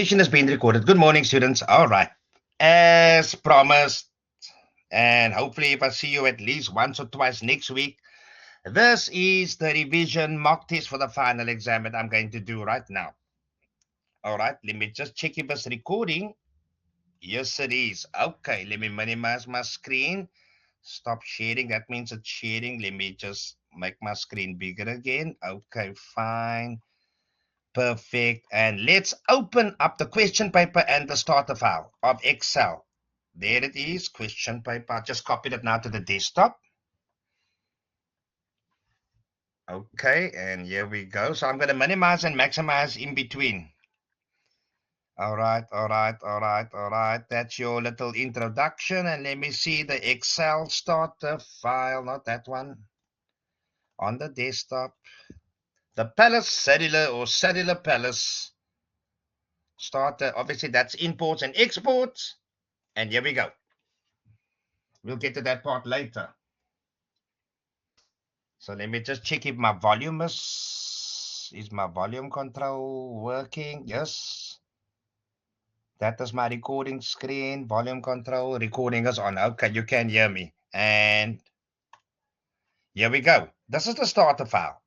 session has been recorded. Good morning, students. All right. As promised, and hopefully if I see you at least once or twice next week, this is the revision mock test for the final exam that I'm going to do right now. All right, let me just check if it's recording. Yes, it is. Okay, let me minimize my screen. Stop sharing. That means it's sharing. Let me just make my screen bigger again. Okay, fine. Perfect. And let's open up the question paper and the starter file of Excel. There it is, question paper. I just copied it now to the desktop. Okay, and here we go. So I'm going to minimize and maximize in between. All right. That's your little introduction. And let me see the Excel starter file, not that one, on the desktop. The Palace Cellular or Cellular Palace starter. Obviously, that's imports and exports. And here we go. We'll get to that part later. So let me just check if my volume is my volume control working? Yes. That is my recording screen. Volume control. Recording is on. Okay, you can hear me. And here we go. This is the starter file.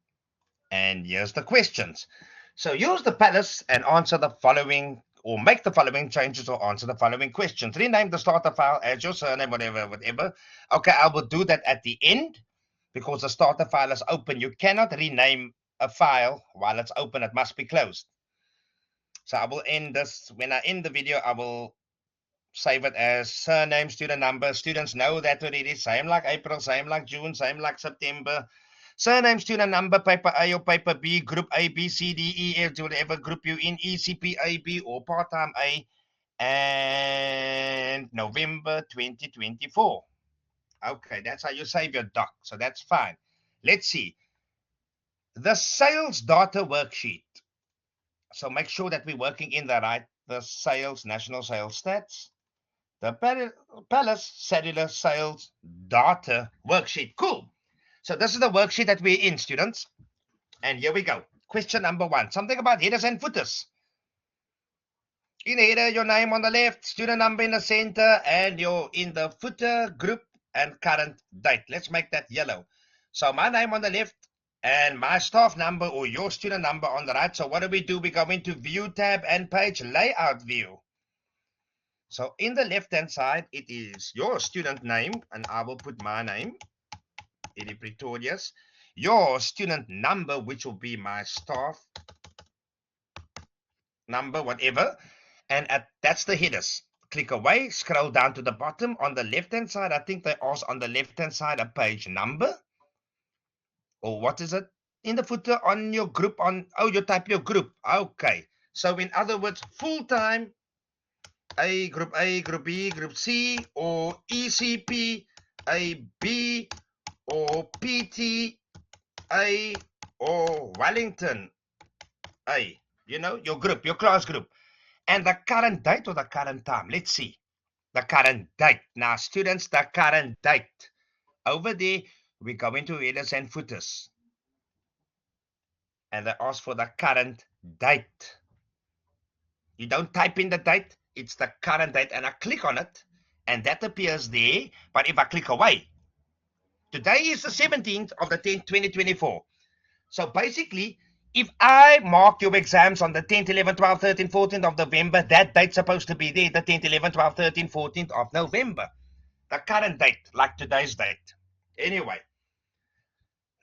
And here's the questions. So use the palace and answer the following, or make the following changes or answer the following questions. Rename the starter file as your surname, whatever. Okay, I will do that at the end because the starter file is open. You cannot rename a file while it's open. It must be closed. So I will end this. When I end the video, I will save it as surname, student number. Students know that already. Same like April, same like June, same like September. Surname, student number, paper A or paper B, group A, B, C, D, E, F, whatever group you in, ECP, A, B, or part-time A, and November 2024. Okay, that's how you save your doc, so that's fine. Let's see. The sales data worksheet. So make sure that we're working in the sales, national sales stats. The Palace Cellular Sales Data Worksheet. Cool. So this is the worksheet that we're in, students. And here we go. Question number 1. Something about headers and footers. In the header, your name on the left, student number in the center, and you're in the footer, group, and current date. Let's make that yellow. So my name on the left and my staff number or your student number on the right. So what do? We go into View tab and Page Layout View. So in the left-hand side, it is your student name, and I will put my name, Eddie Pretorius. Your student number, which will be my staff number, whatever. And that's the headers. Click away, scroll down to the bottom. On the left-hand side, I think they ask on the left-hand side a page number. Or what is it? In the footer on your group, you type your group. Okay. So in other words, full-time, Group A, Group B, Group C, or ECP, A, B, or PT, A, or Wellington, A. You know, your group, your class group. And the current date or the current time. Let's see. The current date. Now, students, the current date. Over there, we go into headers and footers. And they ask for the current date. You don't type in the date. It's the current date, and I click on it, and that appears there. But if I click away, today is the 17th of the 10th, 2024. So basically, if I mark your exams on the 10th, 11th, 12th, 13th, 14th of November, that date's supposed to be there, the 10th, 11th, 12th, 13th, 14th of November. The current date, like today's date. Anyway,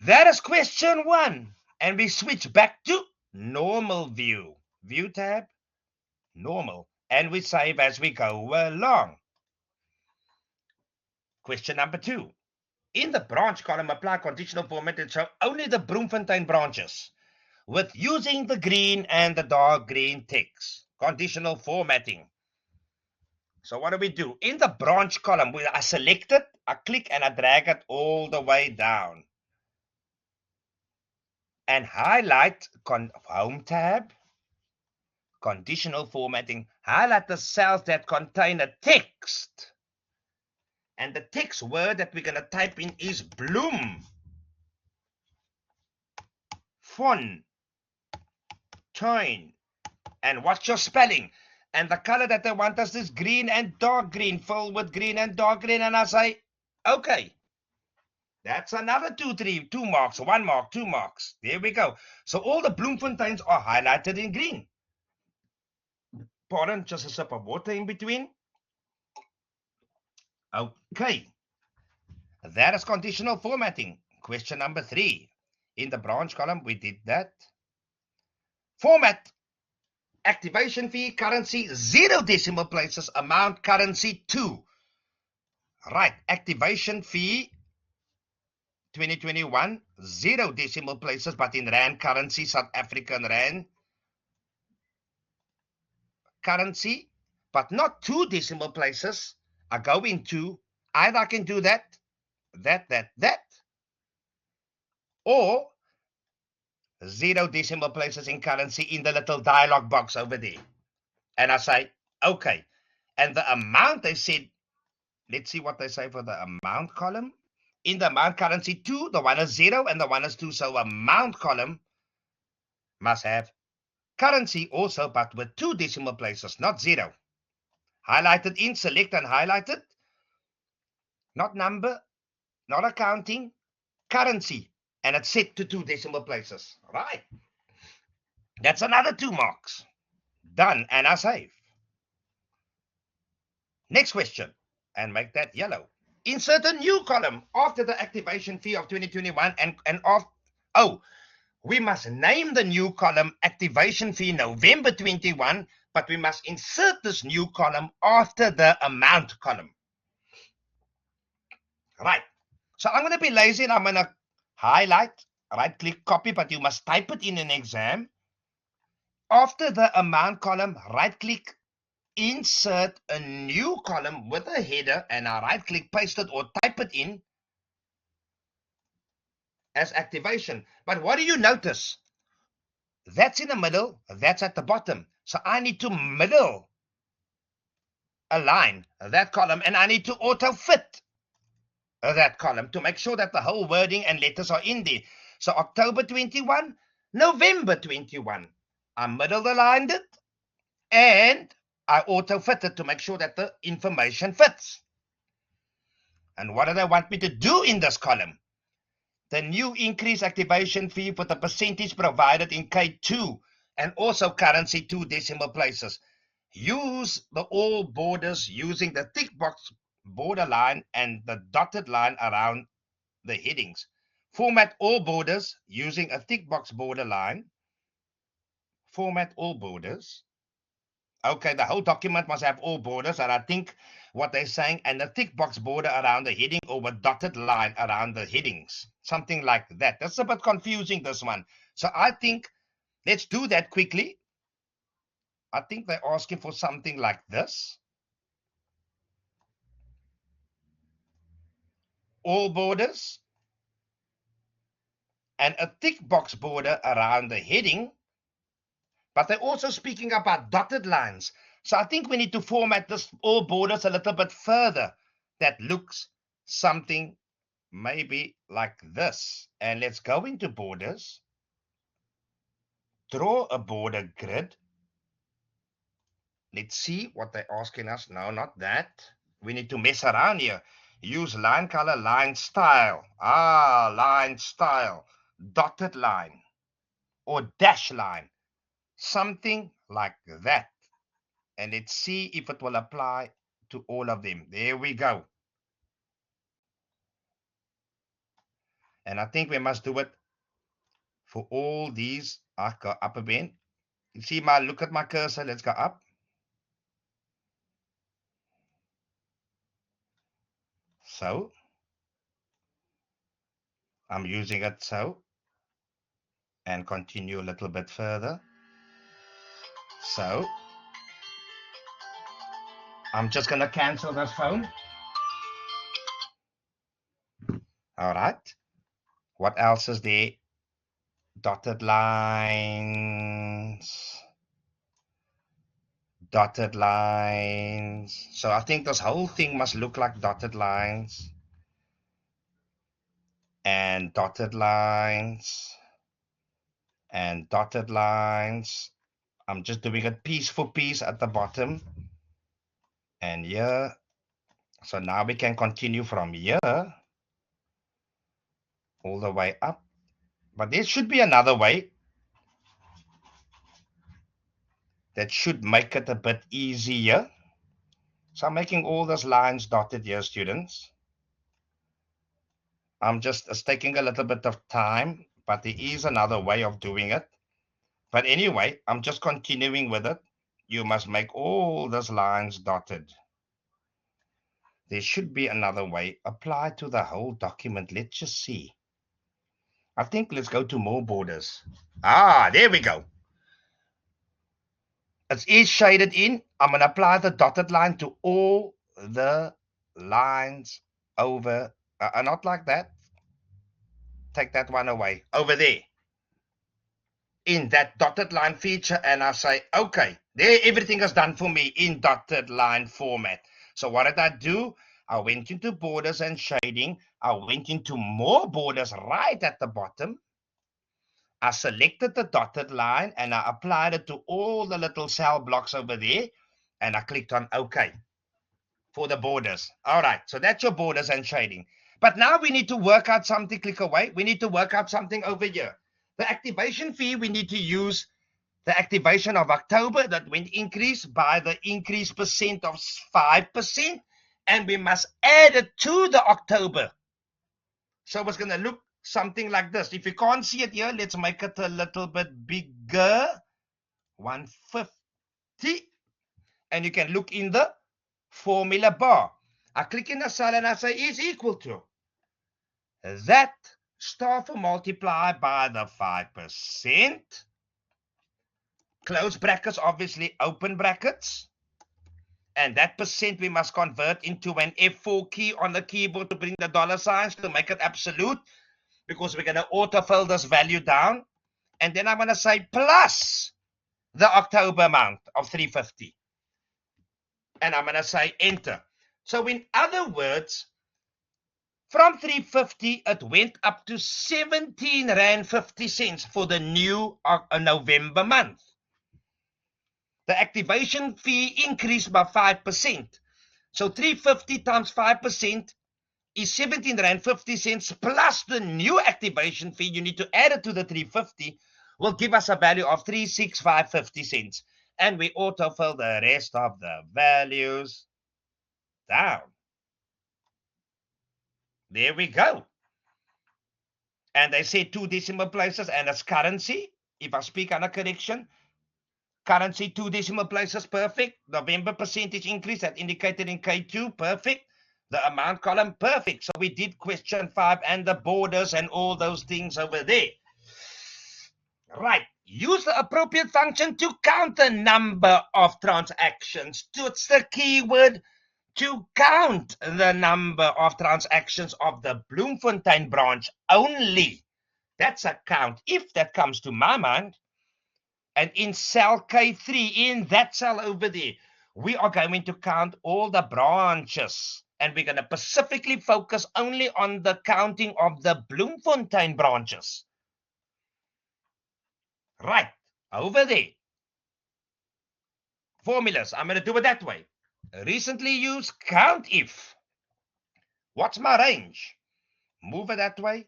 that is question 1. And we switch back to normal view. View tab, normal. And we save as we go along. Question number 2. In the branch column, apply conditional format and show only the Bloemfontein branches with using the green and the dark green text. Conditional formatting. So what do? In the branch column, I select it, I click and I drag it all the way down. And highlight Home tab, conditional formatting, highlight the cells that contain a text. And the text word that we're going to type in is Bloem. Fontein. And what's your spelling? And the color that they want us is green and dark green, filled with green and dark green. And I say, okay, that's another 2 marks, 1 mark, 2 marks. There we go. So all the Bloemfonteins are highlighted in green. Pardon, just a sip of water in between. Okay, that is conditional formatting. Question number 3. In the branch column, we did that. Format, activation fee, currency, 0 decimal places, amount, currency, 2. Right, activation fee, 2021, 0 decimal places, but in Rand currency, South African Rand currency, but not 2 decimal places. I go into, either I can do that, or 0 decimal places in currency in the little dialog box over there. And I say, okay. And the amount, they said, let's see what they say for the amount column. In the amount currency 2, the one is 0 and the one is 2. So amount column must have currency also, but with 2 decimal places, not 0. Highlighted in, select and highlighted. Not number, not accounting, currency. And it's set to 2 decimal places. Right. That's another 2 marks. Done, and I save. Next question, and make that yellow. Insert a new column after the activation fee of 2021 and of, oh, we must name the new column activation fee November 21, but we must insert this new column after the amount column. Right. So I'm going to be lazy and I'm going to highlight, right click, copy, but you must type it in an exam. After the amount column, right click, insert a new column with a header, and I right click, paste it or type it in as activation. But what do you notice? That's in the middle, that's at the bottom. So I need to middle align that column, and I need to auto fit that column to make sure that the whole wording and letters are in there. So October 21, November 21. I middle aligned it and I auto fit it to make sure that the information fits. And what do they want me to do in this column? The new increase activation fee for the percentage provided in K2 and also currency 2 decimal places. Use the all borders using the tick box borderline and the dotted line around the headings. Format all borders using a tick box borderline. Format all borders. Okay, the whole document must have all borders, and I think what they're saying, and the tick box border around the heading or a dotted line around the headings. Something like that. That's a bit confusing, this one. So I think, let's do that quickly. I think they're asking for something like this. All borders and a tick box border around the heading, but they're also speaking about dotted lines. So I think we need to format this all borders a little bit further. That looks something maybe like this. And let's go into borders, draw a border grid. Let's see what they're asking us. No, not that. We need to mess around here. Use line color, line style. Line style, dotted line or dash line, something like that. And let's see if it will apply to all of them. There we go. And I think we must do it for all these. I go up a bit. You see my, look at my cursor. Let's go up. So I'm using it so, and continue a little bit further. So I'm just going to cancel this phone. All right. What else is there? Dotted lines. Dotted lines. So I think this whole thing must look like dotted lines. And dotted lines. And dotted lines. I'm just doing it piece for piece at the bottom. And here. So now we can continue from here all the way up. But there should be another way that should make it a bit easier. So I'm making all those lines dotted here, students. It's taking a little bit of time, but there is another way of doing it. But anyway, I'm just continuing with it. You must make all those lines dotted. There should be another way. Apply to the whole document. Let's just see. I think let's go to more borders. There we go. It is shaded in. I'm going to apply the dotted line to all the lines over. Not like that. Take that one away. Over there. In that dotted line feature. And I say, okay, there everything is done for me in dotted line format. So what did I do? I went into borders and shading. I went into more borders right at the bottom. I selected the dotted line and I applied it to all the little cell blocks over there. And I clicked on OK for the borders. All right, so that's your borders and shading. But now we need to work out something. Click away. We need to work out something over here. The activation fee, we need to use the activation of October that went increased by the increased percent of 5%. And we must add it to the October. So it's going to look something like this. If you can't see it here, let's make it a little bit bigger. 150. And you can look in the formula bar. I click in the cell and I say is equal to that star for multiply by the 5%. Close brackets, obviously open brackets. And that percent we must convert into an F4 key on the keyboard to bring the dollar signs to make it absolute, because we're going to autofill this value down. And then I'm going to say plus the October amount of 350. And I'm going to say enter. So in other words, from 350, it went up to 17 Rand 50 cents for the new November month. The activation fee increased by 5%. So 350 times 5% is 17 Rand 50 cents plus the new activation fee. You need to add it to the 350, will give us a value of 365.50 cents. And we autofill the rest of the values down. There we go. And they say 2 decimal places and it's currency. If I speak under correction, currency 2 decimal places, perfect. November percentage increase that indicated in K2, perfect. The amount column, perfect. So we did question 5 and the borders and all those things over there. Right. Use the appropriate function to count the number of transactions. It's the keyword to count the number of transactions of the Bloemfontein branch only. That's a count if that comes to my mind. And in cell K3, in that cell over there, we are going to count all the branches. And we're going to specifically focus only on the counting of the Bloemfontein branches. Right, over there. Formulas, I'm going to do it that way. Recently used count if. What's my range? Move it that way.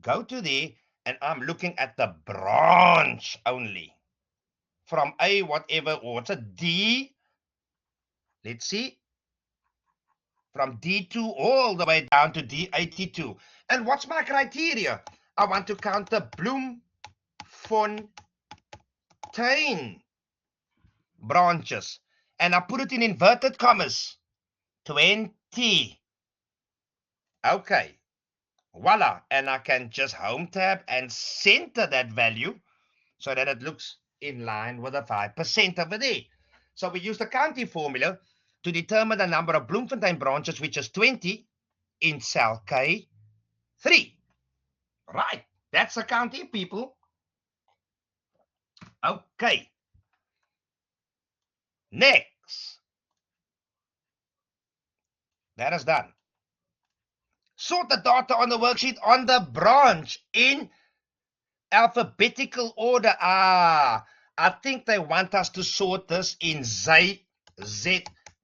Go to there, and I'm looking at the branch only. From A, whatever, or it's a D. Let's see. From D2 all the way down to D82. And what's my criteria? I want to count the Bloemfontein branches. And I put it in inverted commas. 20. Okay. Voila. And I can just home tab and center that value so that it looks in line with the 5% over there. So we use the counting formula to determine the number of Bloemfontein branches, which is 20 in cell K3. Right. That's the counting, people. Okay. Next. That is done. Sort the data on the worksheet on the branch in alphabetical order. I think they want us to sort this in Z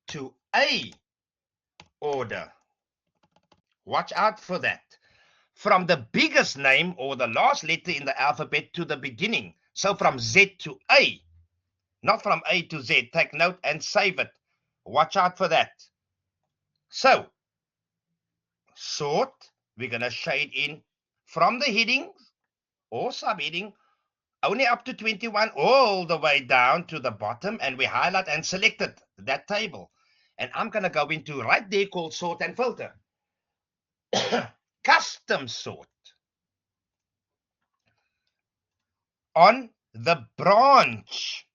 to A order. Watch out for that. From the biggest name or the last letter in the alphabet to the beginning. So from Z to A, not from A to Z. Take note and save it. Watch out for that. So, sort, we're going to shade in from the heading or subheading only up to 21 all the way down to the bottom, and we highlight and selected that table. And I'm going to go into right there called sort and filter. Custom sort. On the branch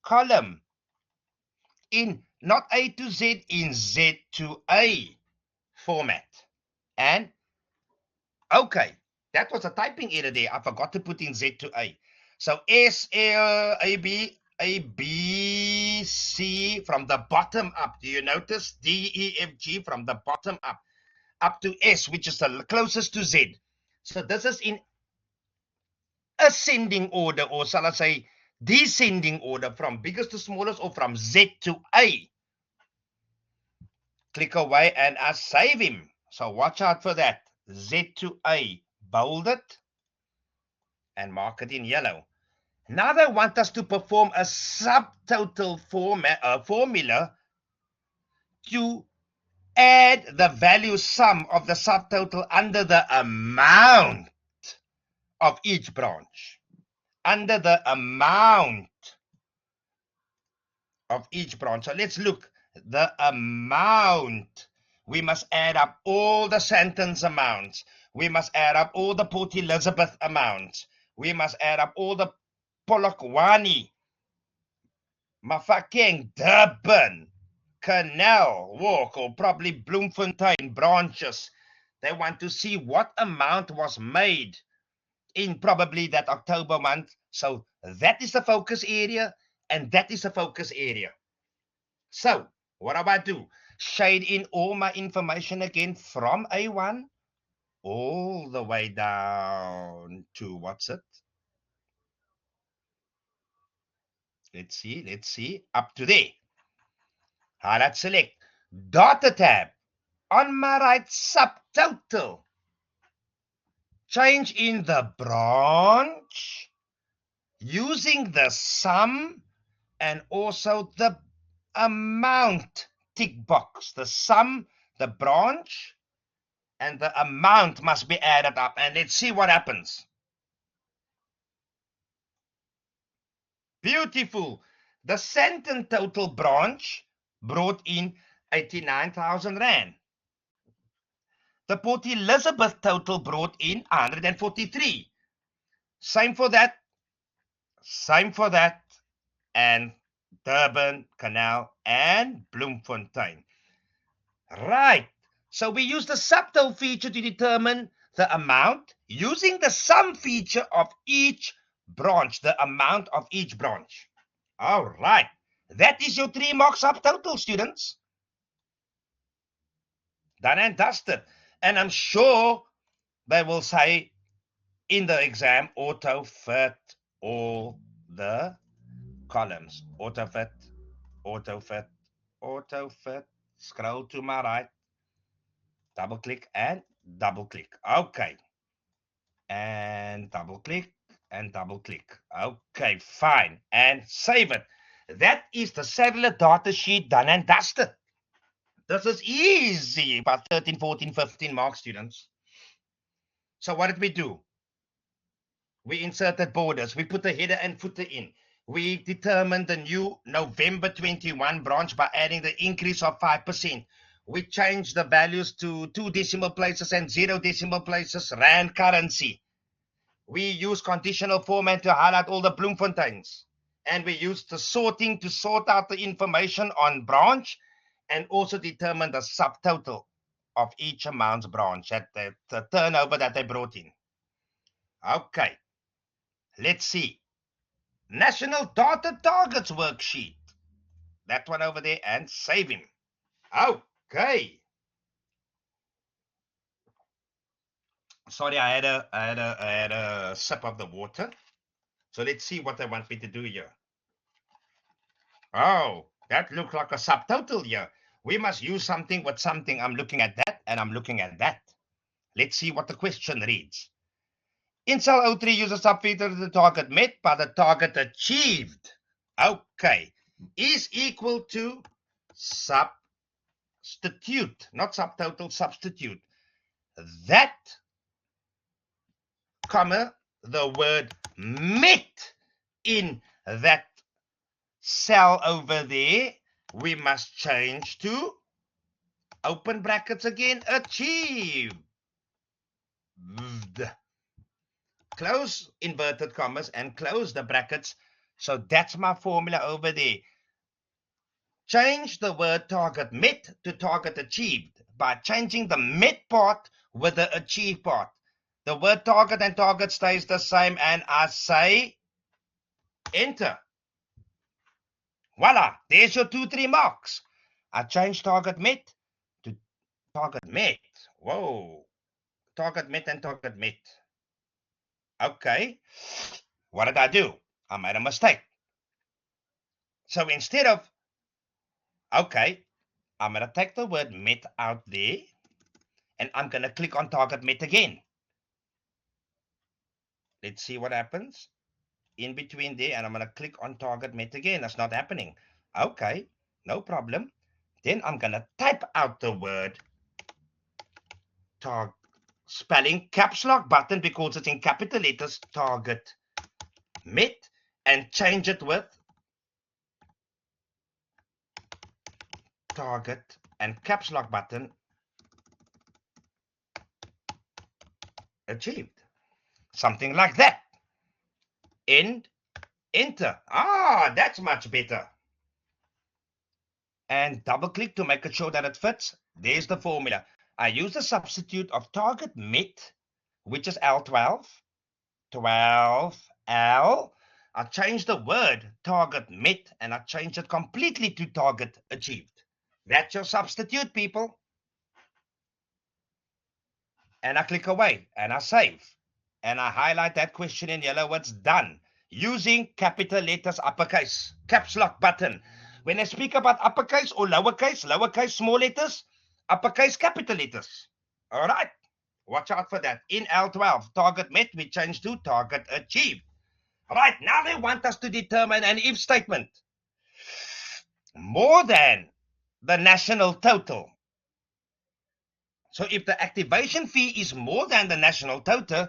column in not A to Z, in Z to A format. And okay, that was a typing error there. I forgot to put in Z to A. So S, L, A, B, C from the bottom up. Do you notice? D, E, F, G from the bottom up to S, which is the closest to Z. So this is in ascending order, or shall I say descending order, from biggest to smallest, or from Z to A. Click away and I save him. So watch out for that. Z to A, bold it and mark it in yellow. Now they want us to perform a subtotal formula to add the value sum of the subtotal under the amount of each branch. Under the amount of each branch. So let's look. The amount. We must add up all the sentence amounts. We must add up all the Port Elizabeth amounts. We must add up all the Polokwane, Mafeking, Durban, Canal Walk, or probably Bloemfontein branches. They want to see what amount was made in probably that October month. So that is the focus area, and that is the focus area. So what do I do? Shade in all my information again from A1 all the way down to what's it? Let's see, up to there. Highlight select. Data tab. On my right, subtotal. Change in the branch using the sum and also the amount tick box. The sum, the branch, and the amount must be added up. And let's see what happens. Beautiful. The Sandton total branch brought in 89,000 Rand. The Port Elizabeth total brought in 143. Same for that. Same for that. And Durban, Canal, and Bloemfontein. Right. So we use the subtotal feature to determine the amount using the sum feature of each branch, the amount of each branch. All right. That is your 3-mark subtotal, students. Done and dusted. And I'm sure they will say in the exam, auto fit all the columns. Auto fit, auto fit, auto fit. Scroll to my right. Double click and double click. Okay. And double click and double click. Okay, fine. And save it. That is the cellular data sheet done and dusted. This is easy, about 13, 14, 15 marks, students. So what did we do? We inserted borders. We put the header and footer in. We determined the new November 21 branch by adding the increase of 5%. We changed the values to 2 decimal places and 0 decimal places, Rand currency. We used conditional format to highlight all the Bloemfonteins. And we used the sorting to sort out the information on branch and also determine the subtotal of each amount's branch at the turnover that they brought in. Okay, let's see. National Data Targets worksheet. That one over there, and save him. Okay. Sorry, I had a sip of the water. So let's see what they want me to do here. Oh, that looks like a subtotal here. We must use something with something. I'm looking at that and I'm looking at that. Let's see what the question reads. In cell O3, use a subfeature the target met by the target achieved. Okay. Is equal to substitute, not subtotal, substitute. That, comma, the word met in that cell over there, we must change to, open brackets again, achieved. Close inverted commas and close the brackets. So that's my formula over there. Change the word target met to target achieved by changing the met part with the achieved part. The word target and target stays the same, and I say enter. Voila, there's your 2-3 marks. I changed target met to target met. Whoa, target met and target met. Okay, what did I do? I made a mistake. So instead of, okay, I'm going to take the word met out there, and I'm going to click on target met again. Let's see what happens. In between there, and I'm going to click on target met again. That's not happening. Okay, no problem. Then I'm going to type out the word target, spelling caps lock button because it's in capital letters, target met, and change it with target and caps lock button achieved. Something like that. End, enter. Ah, that's much better. And double click to make it sure that it fits. There's the formula. I use the substitute of target met, which is L12, 12L. I changed the word target met and I changed it completely to target achieved. That's your substitute, people. And I click away and I save. And I highlight that question in yellow. It's done. Using capital letters, uppercase, caps lock button. When I speak about uppercase or lowercase, small letters, uppercase, capital letters. All right. Watch out for that. In L12, target met, we change to target achieved. All right. Now they want us to determine an if statement. More than the national total. So if the activation fee is more than the national total,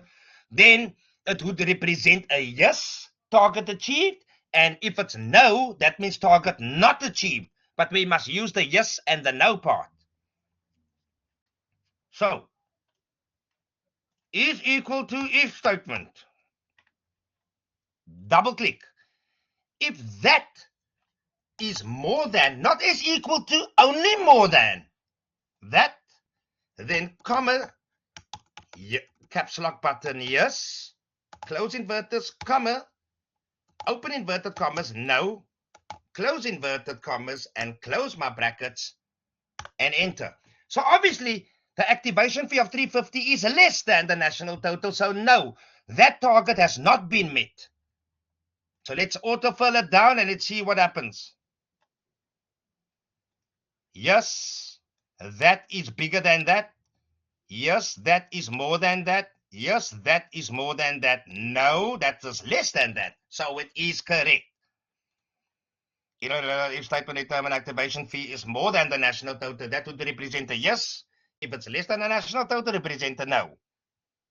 then it would represent a yes, target achieved. And if it's no, that means target not achieved. But we must use the yes and the no part. So, is equal to if statement. Double click. If that is more than, not is equal to, only more than that, then comma, caps lock button, yes, close inverters, comma, open inverted commas, no, close inverted commas, and close my brackets, and enter. So obviously, the activation fee of 350 is less than the national total, so no, that target has not been met. So let's autofill it down and let's see what happens. Yes, that is bigger than that. Yes, that is more than that. Yes, that is more than that. No, that is less than that. So it is correct. If statement determine activation fee is more than the national total, that would represent a yes. If it's less than the national total, represent a no.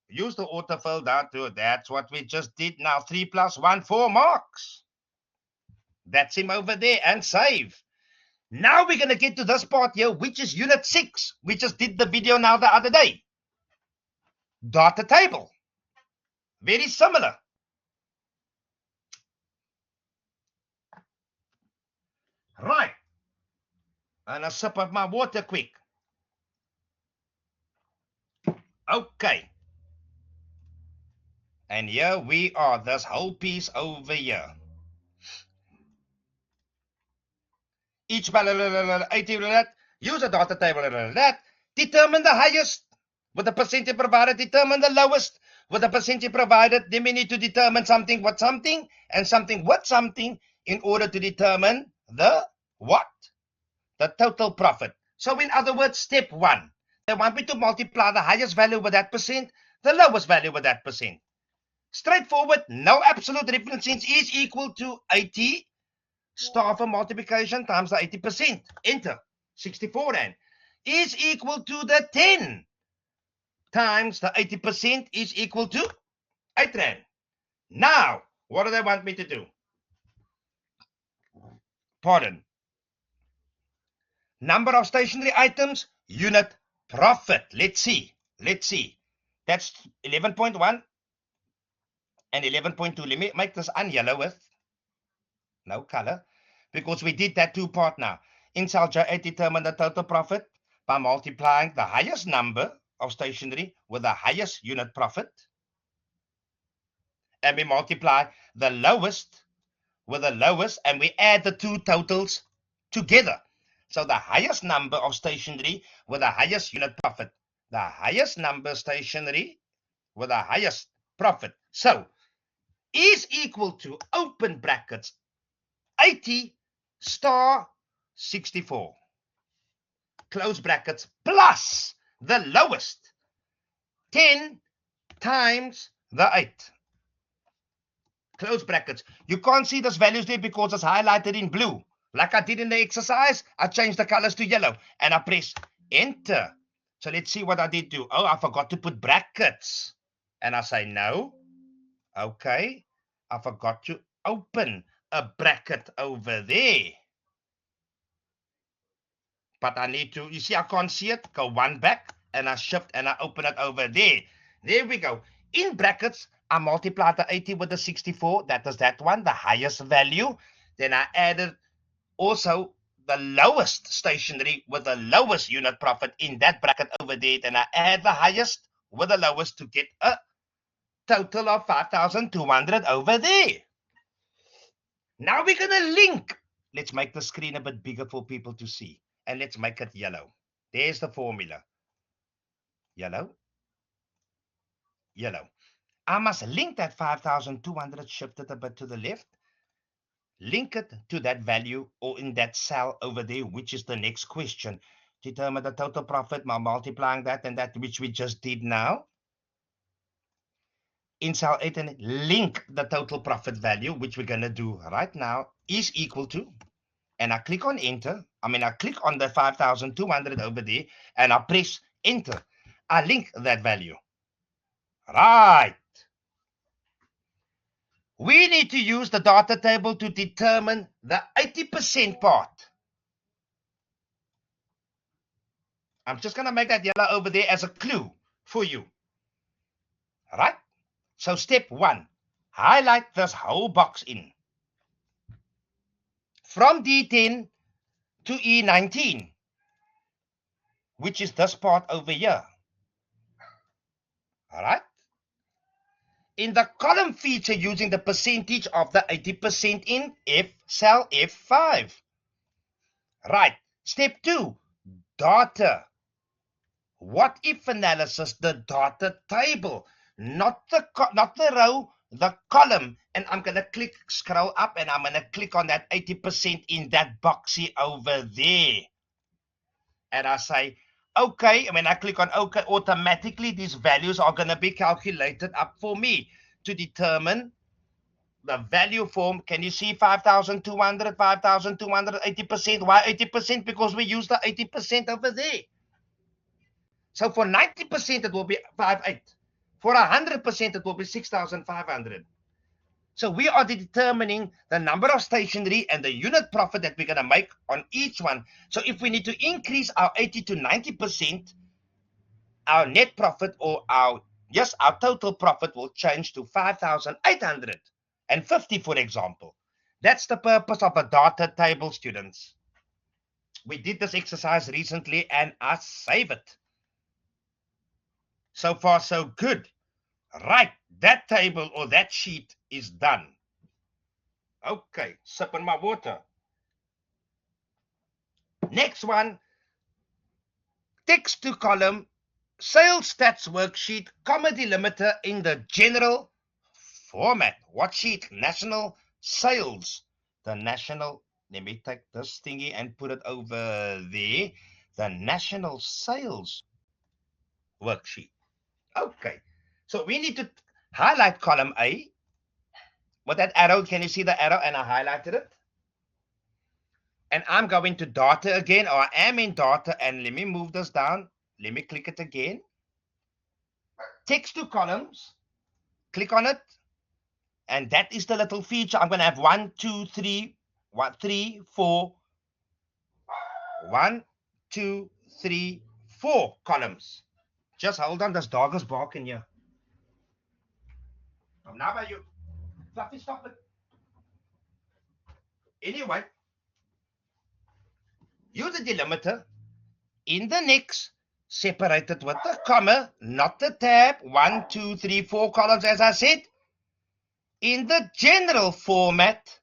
Use the autofill down to it. That's what we just did now. 3 plus 1, 4 marks. That's him over there, and save. Now we're going to get to this part here, which is unit 6. We just did the video now the other day. Data table. Very similar. Right. And a sip of my water quick. Okay. And here we are, this whole piece over here. Each use a data table, determine the highest with the percentage provided, determine the lowest with the percentage provided, then we need to determine something with something and something with something in order to determine the what? The total profit. So in other words, step 1, they want me to multiply the highest value with that percent, the lowest value with that percent. Straightforward, no absolute reference since is equal to 80 star for multiplication times the 80%. Enter. 64 rand is equal to the 10 times the 80% is equal to 8 rand. Now, what do they want me to do? Pardon. Number of stationary items, unit profit. Let's see. That's 11.1 and 11.2. Let me make this unyellow with no color because we did that two-part now. In cell J8, determine the total profit by multiplying the highest number of stationery with the highest unit profit. And we multiply the lowest with the lowest, and we add the two totals together. So the highest number of stationery with the highest unit profit. The highest number stationery with the highest profit. So is equal to, open brackets, 80 star 64, close brackets, plus the lowest, 10 times the 8, close brackets. You can't see those values there because it's highlighted in blue. Like I did in the exercise, I changed the colors to yellow and I press enter. So let's see what I did do. Oh, I forgot to put brackets. And I say no. Okay. I forgot to open a bracket over there. But I need to, you see, I can't see it. Go one back and I shift and I open it over there. There we go. In brackets, I multiply the 80 with the 64. That is that one, the highest value. Then I added also the lowest stationery with the lowest unit profit in that bracket over there. Then I add the highest with the lowest to get a total of 5,200 over there. Now we're going to link. Let's make the screen a bit bigger for people to see. And let's make it yellow. There's the formula. Yellow. Yellow. I must link that 5,200 shifted a bit to the left. Link it to that value or in that cell over there, which is the next question. Determine the total profit by multiplying that and that, which we just did now. In cell 8, and link the total profit value, which we're going to do right now, is equal to, and I click on enter. I click on the 5,200 over there and I press enter. I link that value. Right. We need to use the data table to determine the 80% part. I'm just going to make that yellow over there as a clue for you. All right? So step 1, highlight this whole box in. From D10 to E19, which is this part over here. All right? In the column feature, using the percentage of the 80% in cell F5. Right. Step 2, data. What if analysis, the data table, not the row, the column. And I'm going to scroll up and I'm going to click on that 80% in that boxy over there. And I say, okay. And when I click on okay, automatically these values are going to be calculated up for me to determine the value form. Can you see 5,200, 5,200, 80%? Why 80%? Because we use the 80% over there. So for 90%, it will be 5,800. For 100%, it will be 6,500. So we are determining the number of stationery and the unit profit that we're going to make on each one. So if we need to increase our 80 to 90%, our net profit or our total profit will change to 5,850, for example. That's the purpose of a data table, students. We did this exercise recently and I save it. So far, so good. Right, that table or that sheet is done. Okay, sipping my water. Next one, text to column Sales stats worksheet, comma delimiter in the general format. What sheet? National sales. The national, let me take this thingy and put it over there. The national sales worksheet. Okay. So we need to highlight column A with that arrow. Can you see the arrow? And I highlighted it. And I'm going to data again, or I am in data, and let me move this down. Let me click it again. Text to columns. Click on it. And that is the little feature. I'm going to have 1, 2, 3, 1, 3, 4. 1, 2, 3, 4 columns. Just hold on. This dog is barking here. Now by you. Fluffy, stop it. Anyway, use the delimiter in the next, separated with the comma, not the tab. 1, 2, 3, 4 columns, as I said. In the general format,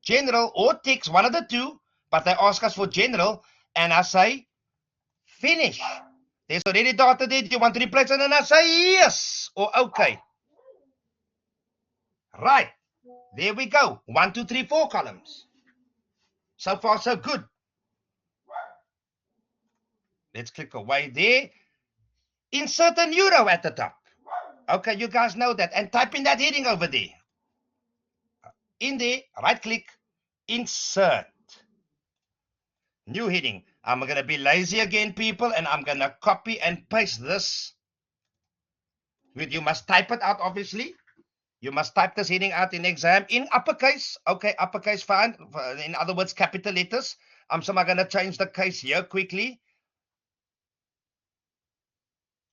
general or text, one of the two, but they ask us for general, and I say finish. There's already data there. Do you want to replace it? And I say yes or okay. Right. There we go. 1, 2, 3, 4 columns. So far, so good. Let's click away there. Insert a new row at the top. Okay, you guys know that. And type in that heading over there. In there, right click, insert. New heading. I'm going to be lazy again, people, and I'm going to copy and paste this. You must type it out, obviously. You must type this heading out in exam in uppercase. Okay, uppercase, fine. In other words, capital letters. I'm going to change the case here quickly.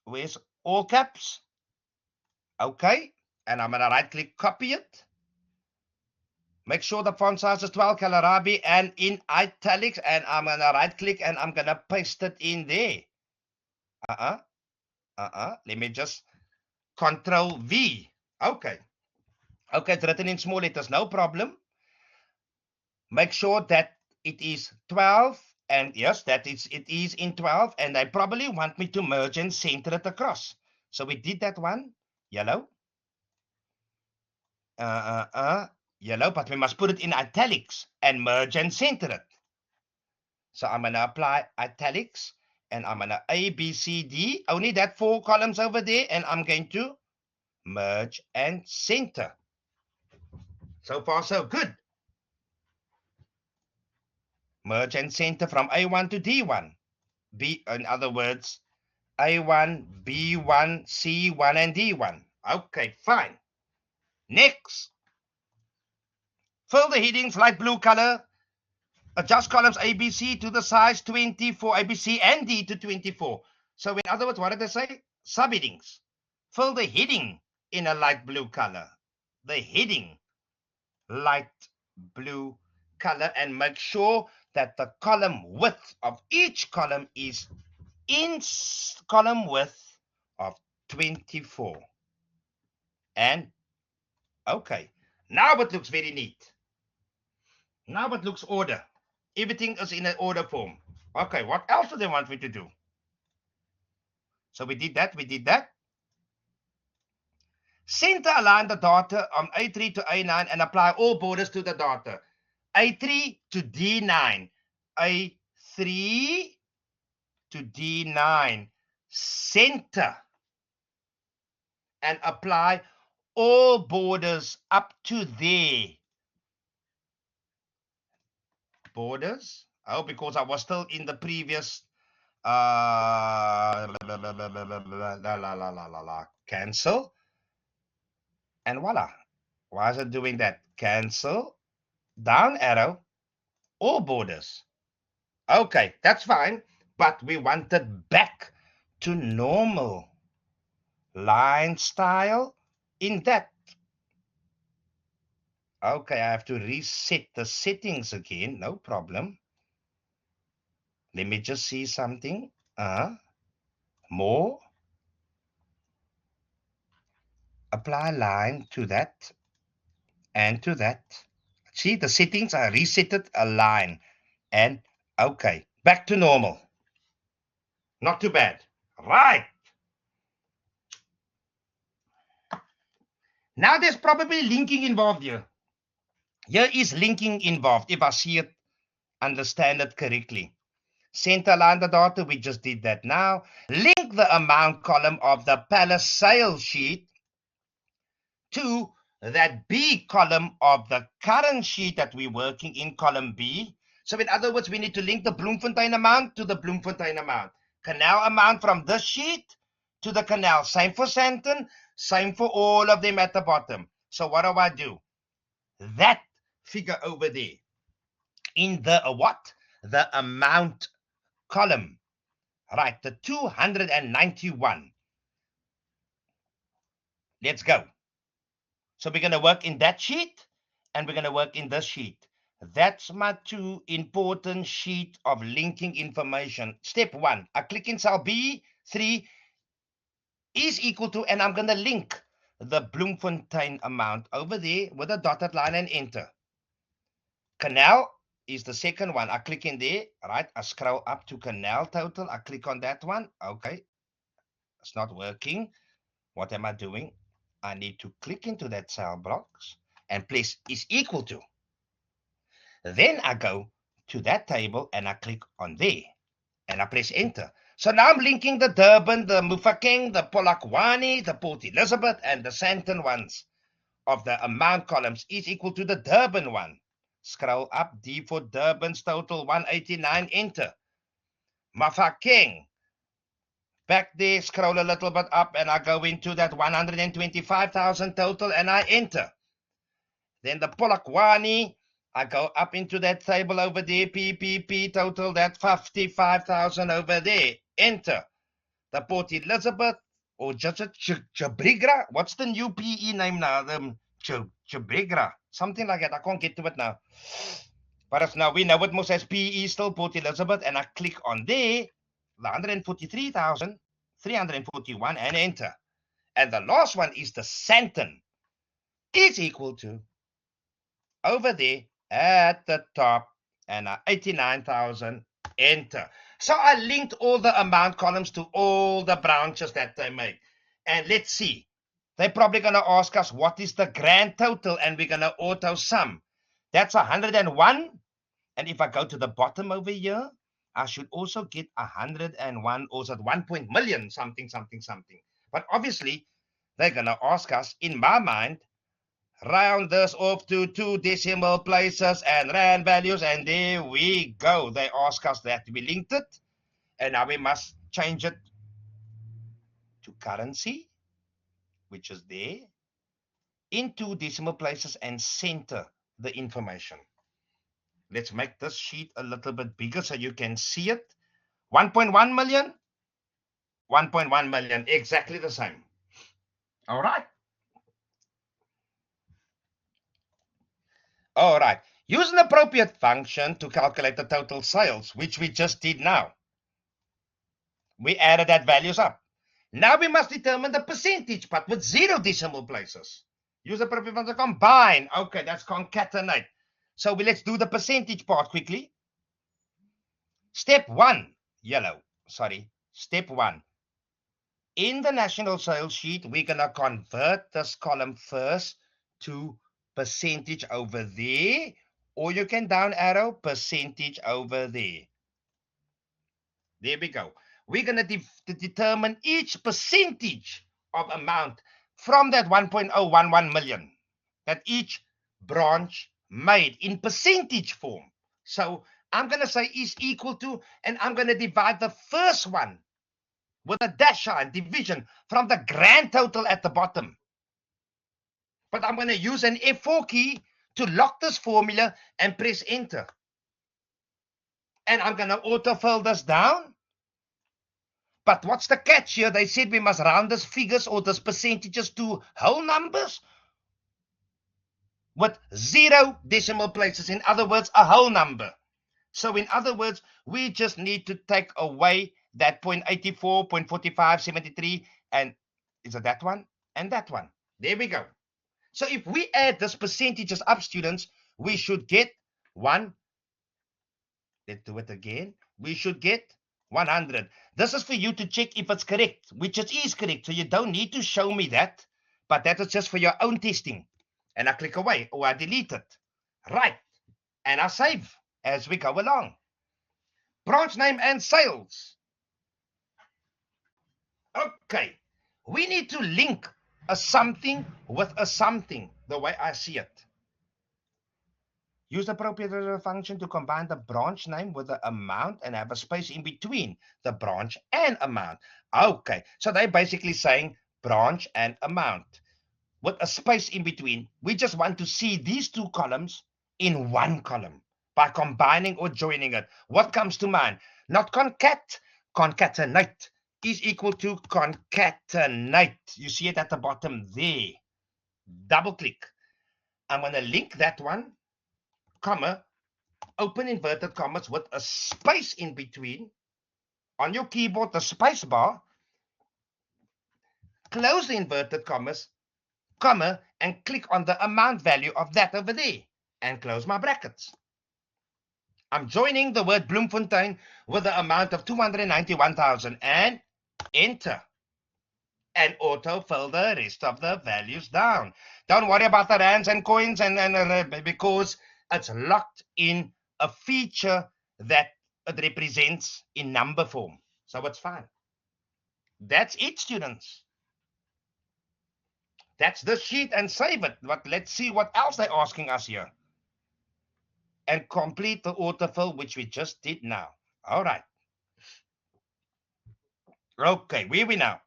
Where's all caps? Okay, and I'm going to right-click, copy it. Make sure the font size is 12 Kalarabi and in italics, and I'm going to right-click and I'm going to paste it in there. Let me just Control V. Okay. Okay, it's written in small letters, no problem. Make sure that it is 12, and yes, that it is in 12, and they probably want me to merge and center it across. So we did that one, yellow. Yellow, but we must put it in italics and merge and center it. So I'm going to apply italics, and I'm going to A, B, C, D, only that 4 columns over there, and I'm going to merge and center. So far, so good. Merge and center from A1 to D1. In other words, A1, B1, C1, and D1. Okay, fine. Next. Fill the headings light blue color. Adjust columns A, B, C to the size 24, A, B, C, and D to 24. So in other words, what did they say? Subheadings. Fill the heading in a light blue color. The heading, light blue color, and make sure that the column width of each column is in column width of 24. And okay, now it looks very neat. Now it looks order. Everything is in an order form. Okay, what else do they want me to do? So we did that. Center align the data on A3 to A9 and apply all borders to the data. A3 to D9. A3 to D9. Center. And apply all borders up to there. Borders. Oh, because I was still in the previous cancel. And voila. Why is it doing that? Cancel. Down arrow. All borders. Okay, that's fine. But we want it back to normal line style in that. Okay, I have to reset the settings again. No problem. Let me just see something. More. Apply line to that and to that. See, the settings are resetted, align. And okay, back to normal. Not too bad. Right. Now there's probably linking involved here. Here is linking involved, if I see it, understand it correctly. Center line the data, we just did that now. Link the amount column of the Palace sales sheet to that B column of the current sheet that we're working in, column B. So in other words, we need to link the Bloemfontein amount to the Bloemfontein amount. Canal amount from this sheet to the canal. Same for Sandton, same for all of them at the bottom. So what do? That figure over there in the what? The amount column. Right, the 291. Let's go. So we're going to work in that sheet and we're going to work in this sheet. That's my two important sheet of linking information. Step 1, I click in cell B3 is equal to, and I'm going to link the Bloemfontein amount over there with a dotted line and enter. Canal is the second one. I click in there, right? I scroll up to canal total. I click on that one. Okay, it's not working. What am I doing? I need to click into that cell box and place is equal to. Then I go to that table and I click on there and I press enter. So now I'm linking the Durban, the Mufakeng, the Polokwane, the Port Elizabeth, and the Sandton ones of the amount columns is equal to the Durban one. Scroll up, D for Durban's total 189, enter. Mafakeng, back there, scroll a little bit up and I go into that 125,000 total and I enter. Then the Polokwane, I go up into that table over there, PPP total, that 55,000 over there, enter. The Port Elizabeth, or just Chabrigra, what's the new PE name now? The Chabrigra, something like that. I can't get to it now. But as now we know it most as PE still, Port Elizabeth, and I click on there, the 143,341 and enter. And the last one is the Sandton. Is equal to over there at the top and 89,000, enter. So I linked all the amount columns to all the branches that they make. And let's see. They're probably going to ask us what is the grand total and we're going to auto sum. That's 101. And if I go to the bottom over here, I should also get 101 or is it 1 million something. But obviously, they're going to ask us, in my mind, round this off to 2 decimal places and rand values, and there we go. They ask us that we linked it, and now we must change it to currency, which is there, in 2 decimal places and center the information. Let's make this sheet a little bit bigger so you can see it. 1.1 million, 1.1 million, exactly the same. All right. All right. Use an appropriate function to calculate the total sales, which we just did now. We added that values up. Now we must determine the percentage, but with 0 decimal places. Use the appropriate function to combine. Okay, that's concatenate. So let's do the percentage part quickly. Step 1, yellow, sorry. Step 1. In the national sales sheet, we're going to convert this column first to percentage over there, or you can down arrow percentage over there. There we go. We're going to determine each percentage of amount from that 1.011 million that each branch made in percentage form. So I'm going to say is equal to, and I'm going to divide the first one with a dash sign, division, from the grand total at the bottom. But I'm going to use an F4 key to lock this formula and press enter. And I'm going to autofill this down. But what's the catch here? They said we must round these figures or these percentages to whole numbers with 0 decimal places. In other words, a whole number. So in other words, we just need to take away that 0.84, 0.45, 73, and is it that one? And that one. There we go. So if we add these percentages up, students, we should get 1. Let's do it again. We should get 100. This is for you to check if it's correct, which it is correct. So you don't need to show me that. but that is just for your own testing. And I click away or I delete it. Right. And I save as we go along. Branch name and sales. Okay. We need to link a something with a something, the way I see it. Use the appropriate function to combine the branch name with the amount and have a space in between the branch and amount. Okay, so they're basically saying branch and amount with a space in between. We just want to see these two columns in one column by combining or joining it. What comes to mind? Not concatenate is equal to concatenate. You see it at the bottom there. Double click. I'm going to link that one, comma, open inverted commas with a space in between. On your keyboard, the space bar, close the inverted commas, comma, and click on the amount value of that over there, and close my brackets. I'm joining the word Bloemfontein with the amount of 291,000 and enter. And auto fill the rest of the values down. Don't worry about the rands and coins and because it's locked in a feature that it represents in number form. So it's fine. That's it, students. That's the sheet, and save it. But let's see what else they're asking us here. And complete the autofill, which we just did now. All right. Okay, where are we now?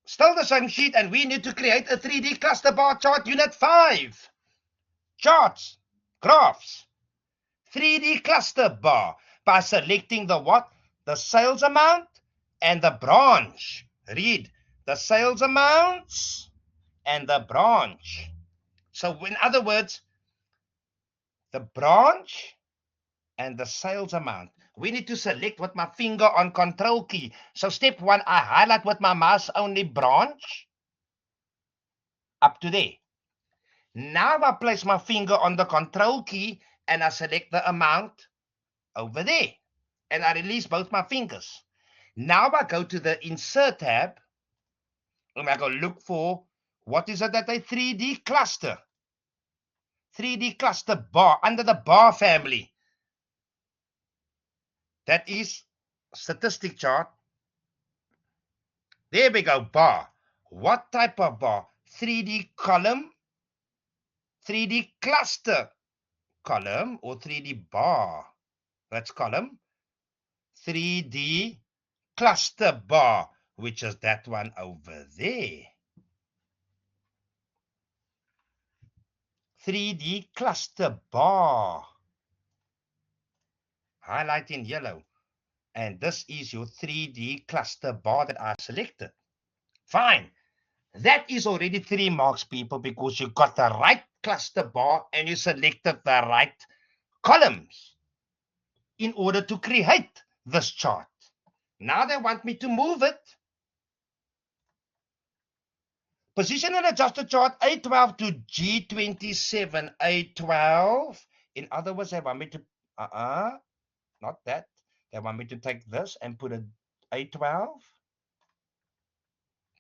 Still the same sheet, and we need to create a 3D cluster bar chart, unit 5. Charts, graphs, 3D cluster bar by selecting the what? The sales amount and the branch. Read the sales amounts and the branch. So in other words, the branch and the sales amount. We need to select with my finger on control key. So step 1, I highlight with my mouse only branch up to there. Now I place my finger on the control key and I select the amount over there. And I release both my fingers. Now I go to the insert tab and I go look for, what is it that a 3D cluster? 3D cluster bar under the bar family. That is statistic chart. There we go, bar. What type of bar? 3D column, 3D cluster column, or 3D bar. That's column. 3D cluster bar, which is that one over there. 3D cluster bar. Highlight in yellow. And this is your 3D cluster bar that I selected. Fine. That is already 3 marks, people, because you got the right cluster bar and you selected the right columns in order to create this chart. Now they want me to move it. Position and adjust the chart A12 to G27. A12. In other words, they want me to, not that. They want me to take this and put a A12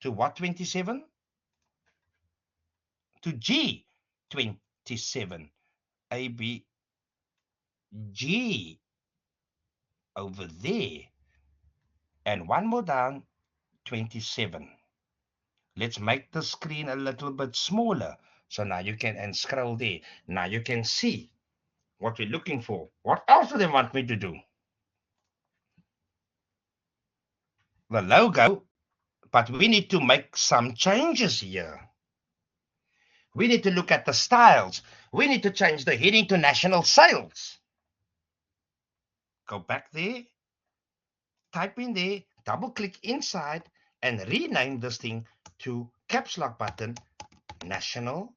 to what 27? To G27. AB G over there. And one more down, 27. Let's make the screen a little bit smaller. So now you can, and scroll there. Now you can see what we're looking for. What else do they want me to do? The logo, but we need to make some changes here. We need to look at the styles. We need to change the heading to national sales. Go back there, type in there, double click inside, and rename this thing to caps lock button national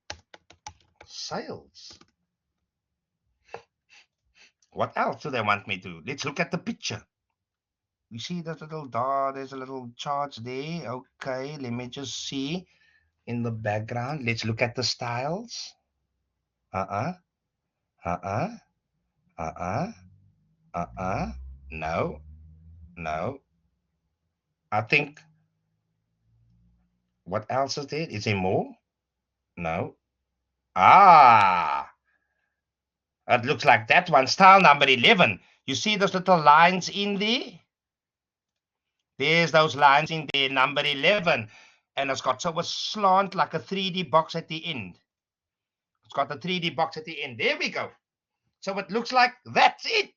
sales. What else do they want me to? Let's look at the picture. You see that little dot, there's a little chart there. Okay, let me just see in the background. Let's look at the styles. No, no. I think, what else is there? Is there more? No. Ah, it looks like that one. Style number 11. You see those little lines in there? There's those lines in there, number 11. And it's got so a slant like a 3D box at the end. It's got a 3D box at the end. There we go. So it looks like that's it.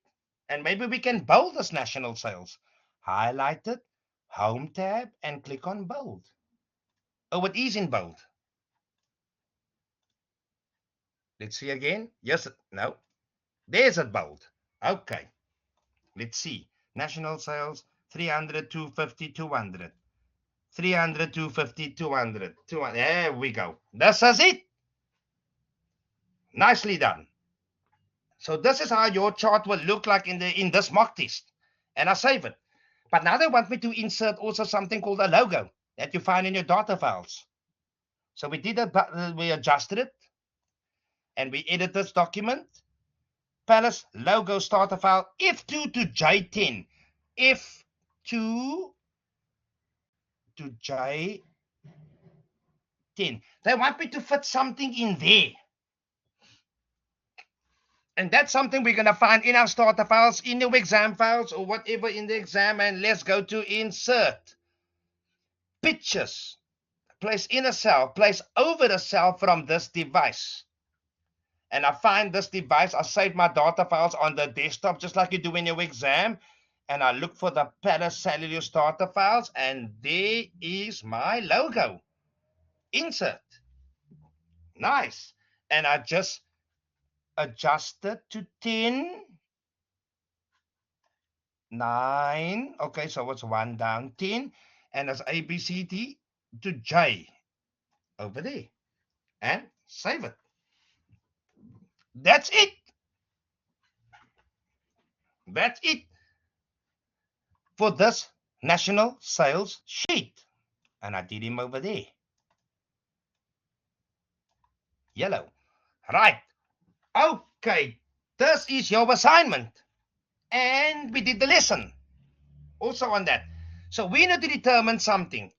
And maybe we can bold this national sales. Highlight it, home tab, and click on bold. Oh, it is in bold. Let's see again. Yes, no. There's it bold. Okay. Let's see. National sales 300, 250, 200. 300, 250, 200. 200. There we go. This is it. Nicely done. So this is how your chart will look like in this mock test. And I save it. But now they want me to insert also something called a logo that you find in your data files. So we did it, we adjusted it, and we edit this document. Palace logo starter file F2 to J10. F2 to J10. They want me to fit something in there. And that's something we're going to find in our starter files, in your exam files, or whatever in the exam. And let's go to insert. Pictures. Place in a cell. Place over the cell from this device. And I find this device. I save my data files on the desktop, just like you do in your exam. And I look for the Palace Cellular starter files. And there is my logo. Insert. Nice. And I just adjust it to 10. 9. Okay, so it's 1 down, 10. And it's A, B, C, D to J over there. And save it. That's it. That's it for this national sales sheet. And I did him over there. Yellow. Right. Okay. This is your assignment. And we did the lesson also on that. So we need to determine something.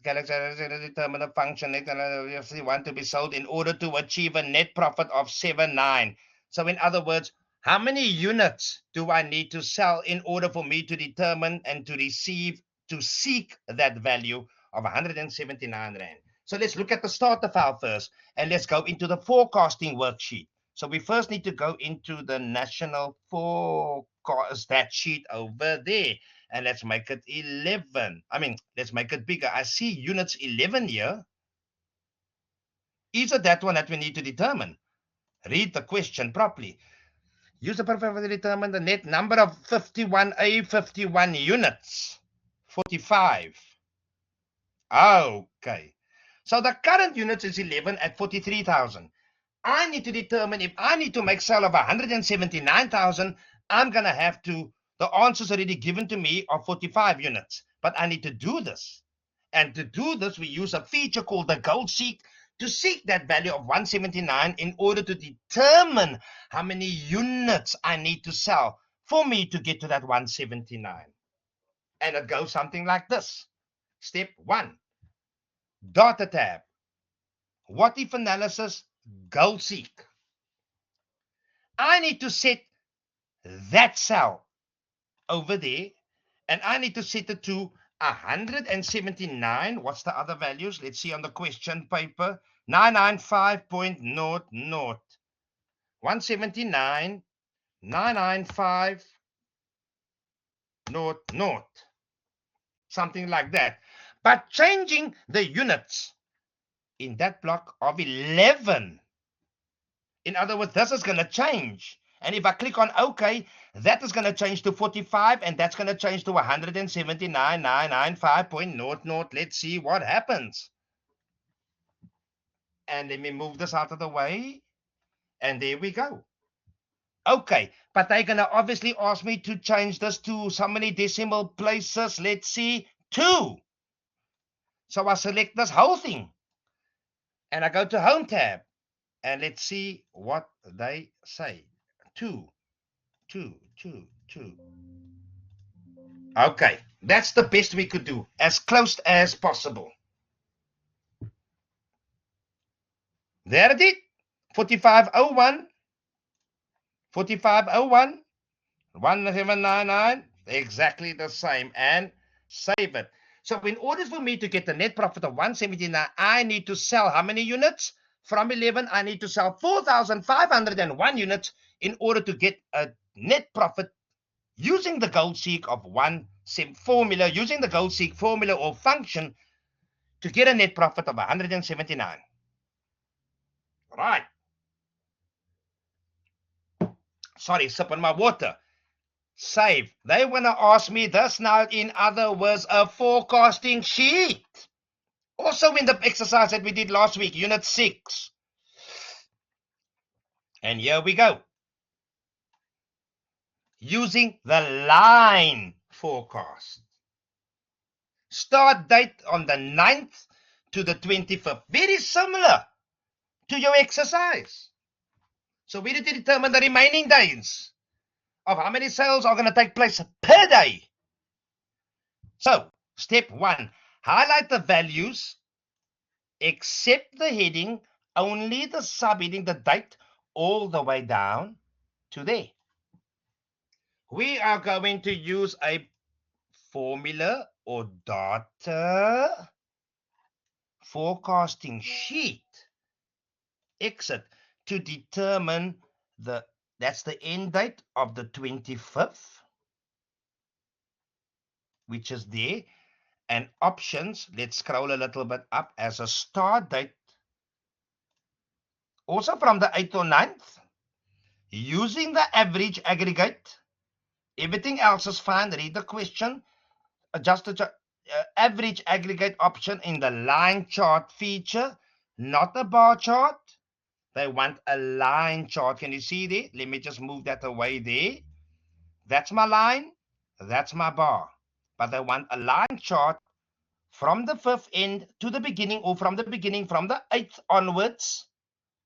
Determine a function we want to be sold in order to achieve a net profit of 7.9. So in other words, how many units do I need to sell in order for me to determine and to seek that value of 179 Rand? So let's look at the starter file first, and let's go into the forecasting worksheet. So we first need to go into the national forecast, that sheet over there. And let's make it 11. Let's make it bigger. I see units 11 here. Is it that one that we need to determine? Read the question properly. Use the perfect to determine the net number of 51A, 51 units. 45. Okay. So the current units is 11 at 43,000. I need to determine if I need to make sale of 179,000, I'm going to have to, the answer's already given to me of 45 units, but I need to do this. And to do this, we use a feature called the goal seek to seek that value of 179 in order to determine how many units I need to sell for me to get to that 179. And it goes something like this. Step 1, data tab. What if analysis, goal seek. I need to set that cell over there, and I need to set it to 179. What's the other values? Let's see on the question paper. 995.00. 179, 995.00. Something like that. But changing the units in that block of 11. In other words, this is going to change. And if I click on OK, that is going to change to 45, and that's going to change to 179,995.00. Let's see what happens. And let me move this out of the way. And there we go. Okay, but they're going to obviously ask me to change this to so many decimal places. Let's see, 2. So I select this whole thing. And I go to Home tab. And let's see what they say. 2. Okay, that's the best we could do, as close as possible. There it is. 4501. 4501. 1799. Exactly the same. And save it. So in order for me to get a net profit of 179, I need to sell how many units? From 11, I need to sell 4,501 units in order to get a net profit using the gold seek of formula, using the gold seek formula or function to get a net profit of 179. Right. Sorry, sipping my water. Save. They want to ask me this now, in other words, a forecasting sheet. Also in the exercise that we did last week, unit 6. And here we go. Using the line forecast. Start date on the 9th to the 25th. Very similar to your exercise. So we need to determine the remaining days of how many sales are going to take place per day. So, step 1, highlight the values, except the heading, only the subheading, the date, all the way down to there. We are going to use a formula or data forecasting sheet, exit, to determine that's the end date of the 25th, which is there, and options, let's scroll a little bit up, as a start date, also from the 8th or 9th, using the average aggregate. Everything else is fine. Read the question. Adjust the average aggregate option in the line chart feature, not a bar chart. They want a line chart. Can you see there? Let me just move that away there. That's my line. That's my bar. But they want a line chart from the 5th end to the beginning, or from the beginning, from the 8th onwards,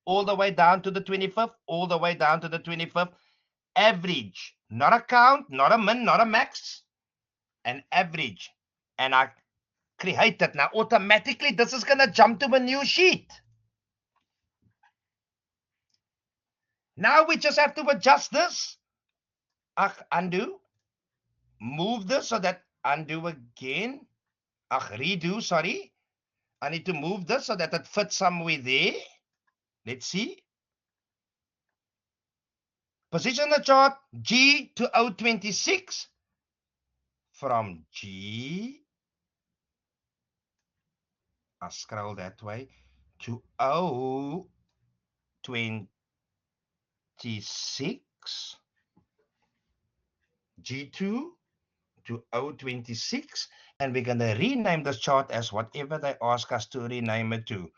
all the way down to the 25th, all the way down to the 25th. Average, not a count, not a min, not a max, an average. And I create that. Now automatically this is going to jump to a new sheet. Now we just have to adjust this. Undo. Move this so that undo again. Redo, sorry. I need to move this so that it fits somewhere there. Let's see. Position the chart G to O26. From G, I scroll that way, to O26. G2 to O26. And we're going to rename this chart as whatever they ask us to rename it to.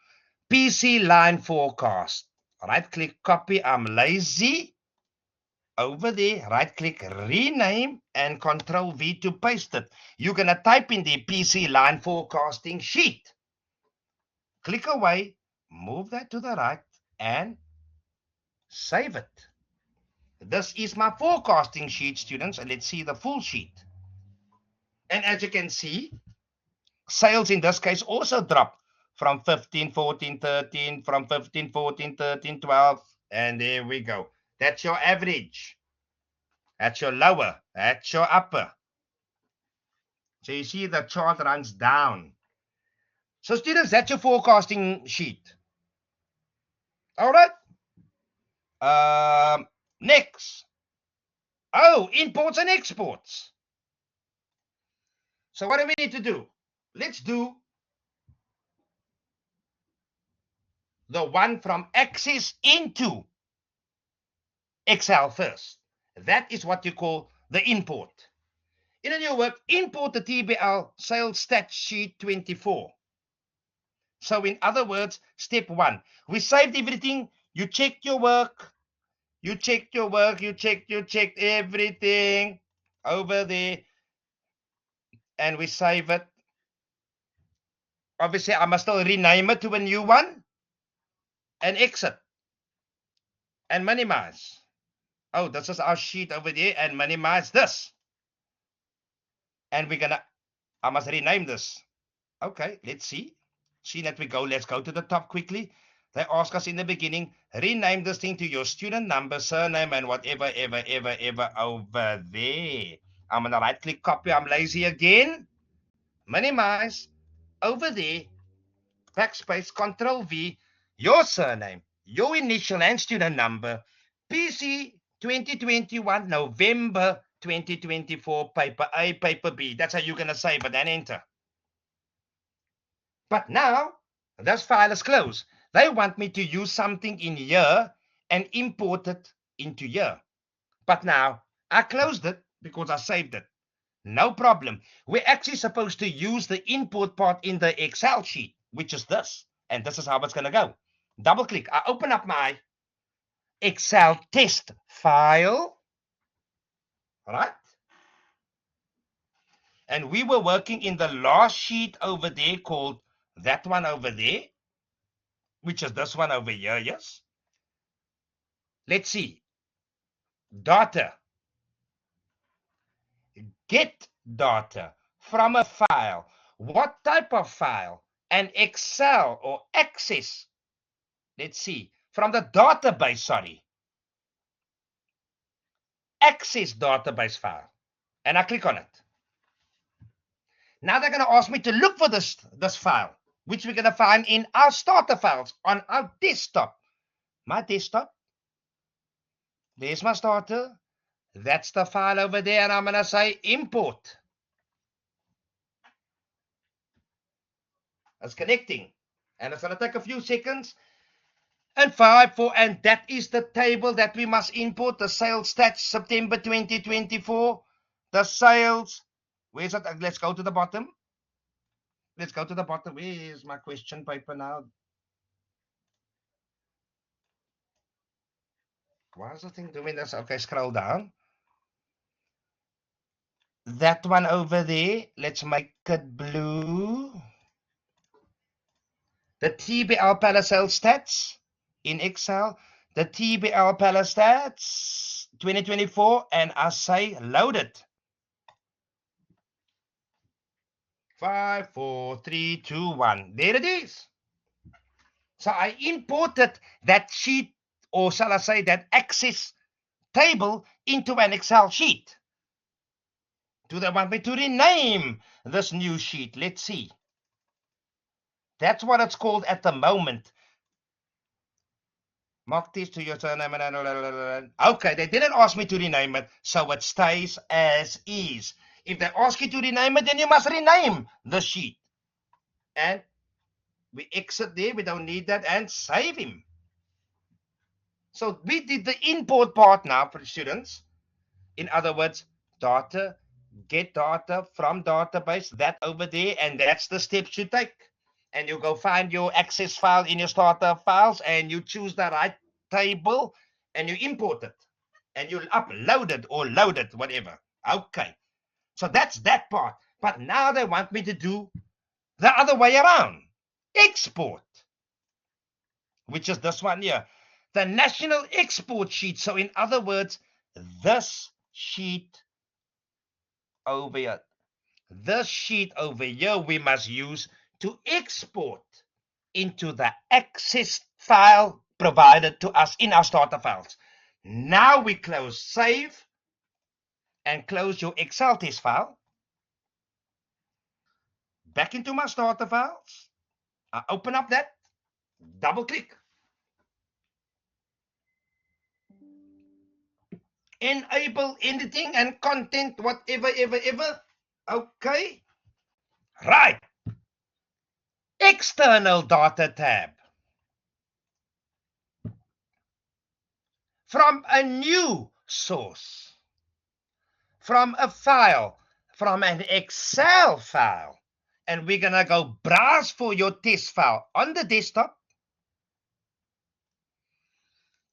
PC line forecast. Right click, copy. I'm lazy. Over there, right click, rename, and Control V to paste it. You're going to type in the PC line forecasting sheet. Click away, move that to the right, and save it. This is my forecasting sheet, students, and let's see the full sheet. And as you can see, sales in this case also dropped from 15, 14, 13, from 15, 14, 13, 12, and there we go. That's your average. That's your lower. That's your upper. So you see the chart runs down. So students, that's your forecasting sheet. All right. Next. Oh, imports and exports. So what do we need to do? Let's do the one from Access into Excel first. That is what you call the import. In a new work, import the TBL sales stat sheet 24. So in other words, step 1, we saved everything. You checked your work. You checked your work. You checked everything over there. And we save it. Obviously, I must still rename it to a new one. And exit. And minimize. Oh, this is our sheet over there. And minimize this. And I must rename this. Okay, let's see. See that we go. Let's go to the top quickly. They ask us in the beginning, rename this thing to your student number, surname, and whatever, ever over there. I'm going to right click copy. I'm lazy again. Minimize. Over there. Backspace, Control V. Your surname, your initial and student number. PC 2021, November 2024, paper A, paper B. That's how you're going to save it and enter. But now, this file is closed. They want me to use something in here and import it into here. But now, I closed it because I saved it. No problem. We're actually supposed to use the import part in the Excel sheet, which is this. And this is how it's going to go. Double click. I open up my Excel test file. All right. And we were working in the last sheet over there called that one over there, which is this one over here, yes? Let's see. Data. Get data from a file. What type of file? An Excel or Access. Let's see. From the database, sorry. Access database file. And I click on it. Now they're going to ask me to look for this file, which we're going to find in our starter files on our desktop. My desktop. There's my starter. That's the file over there, and I'm going to say import. It's connecting, and it's going to take a few seconds. And 5, 4, and that is the table that we must import, the sales stats, September 2024, the sales. Where's it? Let's go to the bottom. Let's go to the bottom. Where's my question paper now? Why is the thing doing this? Okay, scroll down. That one over there, let's make it blue. The TBL Palace sales stats in Excel. The TBL Palace stats 2024, and I say load it. 5, 4, 3, 2, 1. There it is. So I imported that sheet, or shall I say that Access table, into an Excel sheet. Do they want me to rename this new sheet? Let's see. That's what it's called at the moment. Mark this to your surname. Okay, they didn't ask me to rename it, so it stays as is. If they ask you to rename it, then you must rename the sheet. And we exit there. We don't need that, and save him. So we did the import part now for students. In other words, data, get data from database, that over there, and that's the steps you take. And you go find your Access file in your starter files, and you choose the right table, and you import it, and you upload it or load it, whatever. Okay, so that's that part. But now they want me to do the other way around. Export, which is this one here. The national export sheet. So in other words, this sheet over here. This sheet over here we must use to export into the Access file provided to us in our starter files. Now we close save and close your Excel test file. Back into my starter files. I open up that, double click. Enable editing and content, whatever, ever. Okay. Right. External data tab. From a new source. From a file. From an Excel file. And we're going to go browse for your test file on the desktop.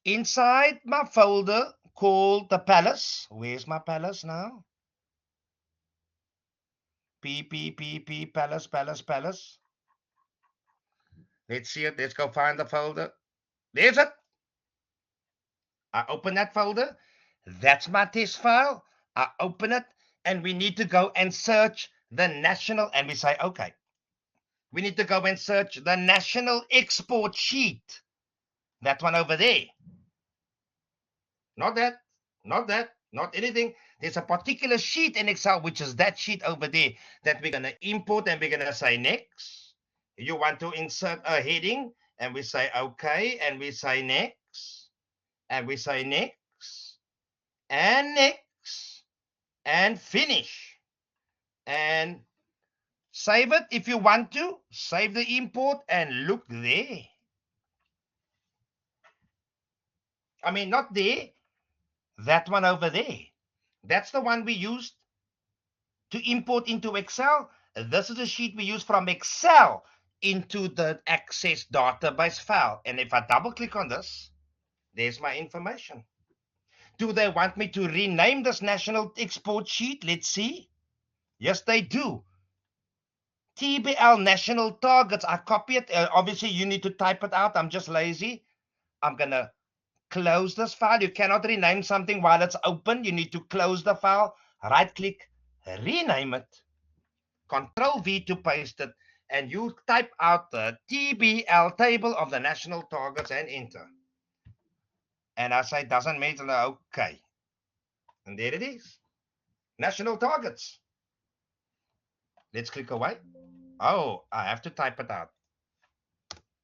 Inside my folder called the Palace. Where's my Palace now? Palace. Let's see it. Let's go find the folder. There's it. I open that folder. That's my test file. I open it, and we need to go and search the national, and we say, okay. We need to go and search the national export sheet. That one over there. Not that, not anything. There's a particular sheet in Excel, which is that sheet over there, that we're going to import, and we're going to say next. You want to insert a heading, and we say okay, and we say next, and we say next, and next, and finish. And save it if you want to. Save the import and look there. I mean, not there. That one over there. That's the one we used to import into Excel. This is a sheet we use from Excel into the Access database file. And if I double click on this, there's my information. Do they want me to rename this national export sheet? Let's see. Yes, they do. TBL national targets. I copy it. Obviously, you need to type it out. I'm just lazy. I'm going to close this file. You cannot rename something while it's open. You need to close the file. Right click, rename it. Control V to paste it. And you type out the TBL table of the national targets and enter. And I say doesn't matter. Okay. And there it is. National targets. Let's click away. Oh, I have to type it out.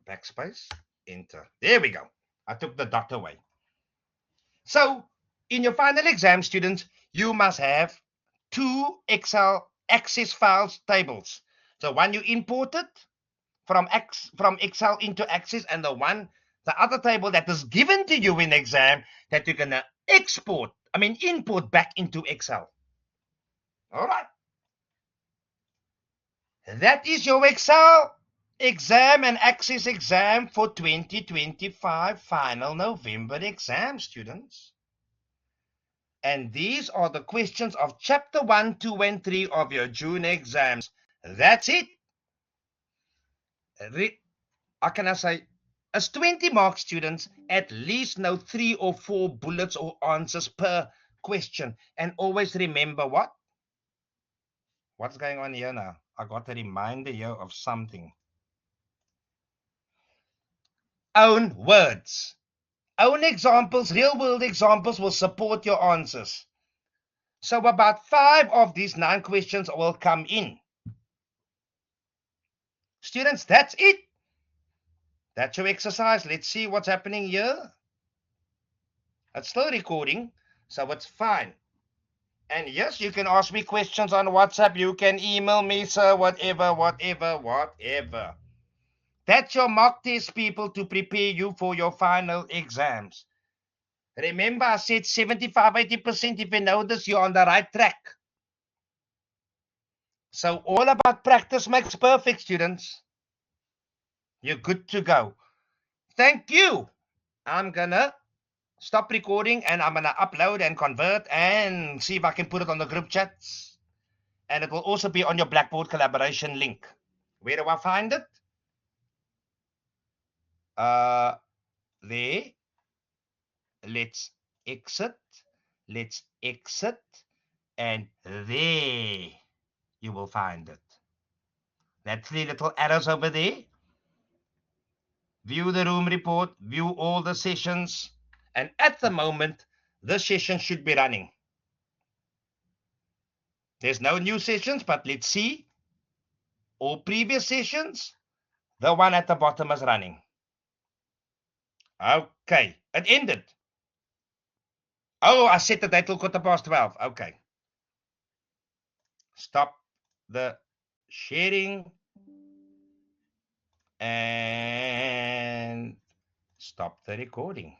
Backspace, enter. There we go. I took the dot away. So, in your final exam, students, you must have two Excel Access files tables. So one you imported from Excel into Access, and the other table that is given to you in exam that you're gonna import back into Excel. All right. That is your Excel exam and Access exam for 2025 final November exam, students. And these are the questions of chapter 1, 2, and 3 of your June exams. That's it. How can I say? As 20 mark students, at least know 3 or 4 bullets or answers per question. And always remember what? What's going on here now? I got a reminder here of something. Own words. Own examples, real world examples will support your answers. So about 5 of these 9 questions will come in. Students, that's it. That's your exercise. Let's see what's happening here. It's still recording, so it's fine. And yes, you can ask me questions on WhatsApp. You can email me, sir, whatever. That's your mock test, people, to prepare you for your final exams. Remember, I said 75-80%. If you know this, you're on the right track. So all about practice makes perfect, students. You're good to go. Thank you. I'm gonna stop recording and I'm gonna upload and convert and see if I can put it on the group chats. And it will also be on your Blackboard collaboration link. Where do I find it? There. Let's exit. And there you will find it. That 3 little arrows over there. View the room report, view all the sessions. And at the moment, this session should be running. There's no new sessions, but let's see. All previous sessions, the one at the bottom is running. Okay, it ended. Oh, I set the date till 12:15. Okay. Stop the sharing and stop the recording.